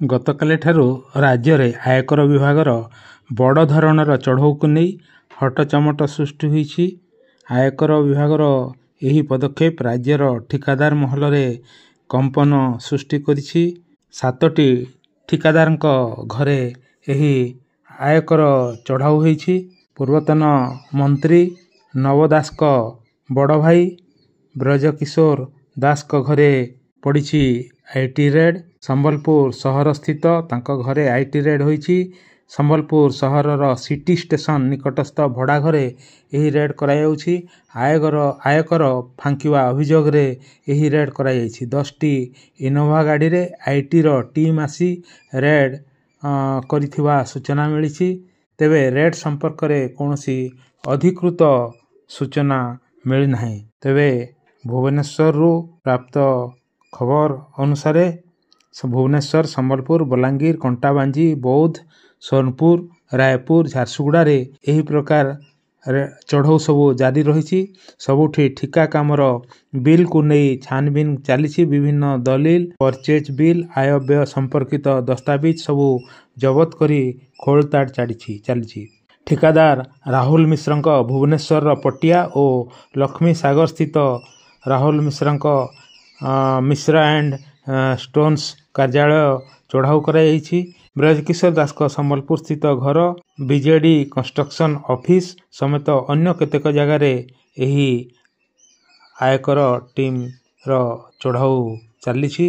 ଗତକାଲିଠାରୁ ରାଜ୍ୟରେ ଆୟକର ବିଭାଗର ବଡ଼ ଧରଣର ଚଢ଼ଉକୁ ନେଇ ହଟଚମଟ ସୃଷ୍ଟି ହୋଇଛି। ଆୟକର ବିଭାଗର ଏହି ପଦକ୍ଷେପ ରାଜ୍ୟର ଠିକାଦାର ମହଲରେ କମ୍ପନ ସୃଷ୍ଟି କରିଛି। 7ଟି ଠିକାଦାରଙ୍କ ଘରେ ଏହି ଆୟକର ଚଢ଼ାଉ ହୋଇଛି। ପୂର୍ବତନ ମନ୍ତ୍ରୀ ନବ ଦାସଙ୍କ ବଡ଼ ଭାଇ ବ୍ରଜକିଶୋର ଦାସଙ୍କ ଘରେ ପଡ଼ିଛି ଆଇଟି ରେଡ୍। ସମ୍ବଲପୁର ସହରସ୍ଥିତ ତାଙ୍କ ଘରେ ଆଇଟି ରେଡ୍ ହୋଇଛି। ସମ୍ବଲପୁର ସହରର ସିଟି ଷ୍ଟେସନ ନିକଟସ୍ଥ ଭଡ଼ା ଘରେ ଏହି ରେଡ୍ କରାଯାଉଛି। ଆୟକର ଫାଙ୍କିବା ଅଭିଯୋଗରେ ଏହି ରେଡ୍ କରାଯାଇଛି। 10ଟି ଇନୋଭା ଗାଡ଼ିରେ ଆଇଟିର ଟିମ୍ ଆସି ରେଡ୍ କରିଥିବା ସୂଚନା ମିଳିଛି। ତେବେ ରେଡ୍ ସମ୍ପର୍କରେ କୌଣସି ଅଧିକୃତ ସୂଚନା ମିଳିନାହିଁ। ତେବେ ଭୁବନେଶ୍ୱରରୁ ପ୍ରାପ୍ତ ଖବର ଅନୁସାରେ ଭୁବନେଶ୍ୱର, ସମ୍ବଲପୁର, ବଲାଙ୍ଗୀର, କଣ୍ଟାବାଞ୍ଜି, ବୌଦ୍ଧ, ସୋନପୁର, ରାୟପୁର, ଝାରସୁଗୁଡ଼ାରେ ଏହି ପ୍ରକାର ଚଢ଼ଉ ସବୁ ଜାରି ରହିଛି। ସବୁଠି ଠିକା କାମର ବିଲ୍କୁ ନେଇ ଛାନବିନ୍ ଚାଲିଛି। ବିଭିନ୍ନ ଦଲିଲ, ପରଚେଜ ବିଲ୍, ଆୟ ବ୍ୟୟ ସମ୍ପର୍କିତ ଦସ୍ତାବିଜ ସବୁ ଜବତ କରି ଖୋଳତାଡ଼ ଚାଲିଛି। ଠିକାଦାର ରାହୁଲ ମିଶ୍ରଙ୍କ ଭୁବନେଶ୍ୱରର ପଟିଆ ଓ ଲକ୍ଷ୍ମୀ ସାଗର ସ୍ଥିତ ରାହୁଲ ମିଶ୍ରଙ୍କ ମିଶ୍ରା ଆଣ୍ଡ ଷ୍ଟୋନ୍ସ କାର୍ଯ୍ୟାଳୟ ଚଢ଼ାଉ କରାଯାଇଛି। ବ୍ରଜକିଶୋର ଦାସଙ୍କ ସମ୍ବଲପୁର ସ୍ଥିତ ଘର, ବିଜେଡି କନଷ୍ଟ୍ରକ୍ସନ ଅଫିସ ସମେତ ଅନ୍ୟ କେତେକ ଜାଗାରେ ଏହି ଆୟକର ଟିମ୍ର ଚଢ଼ାଉ ଚାଲିଛି।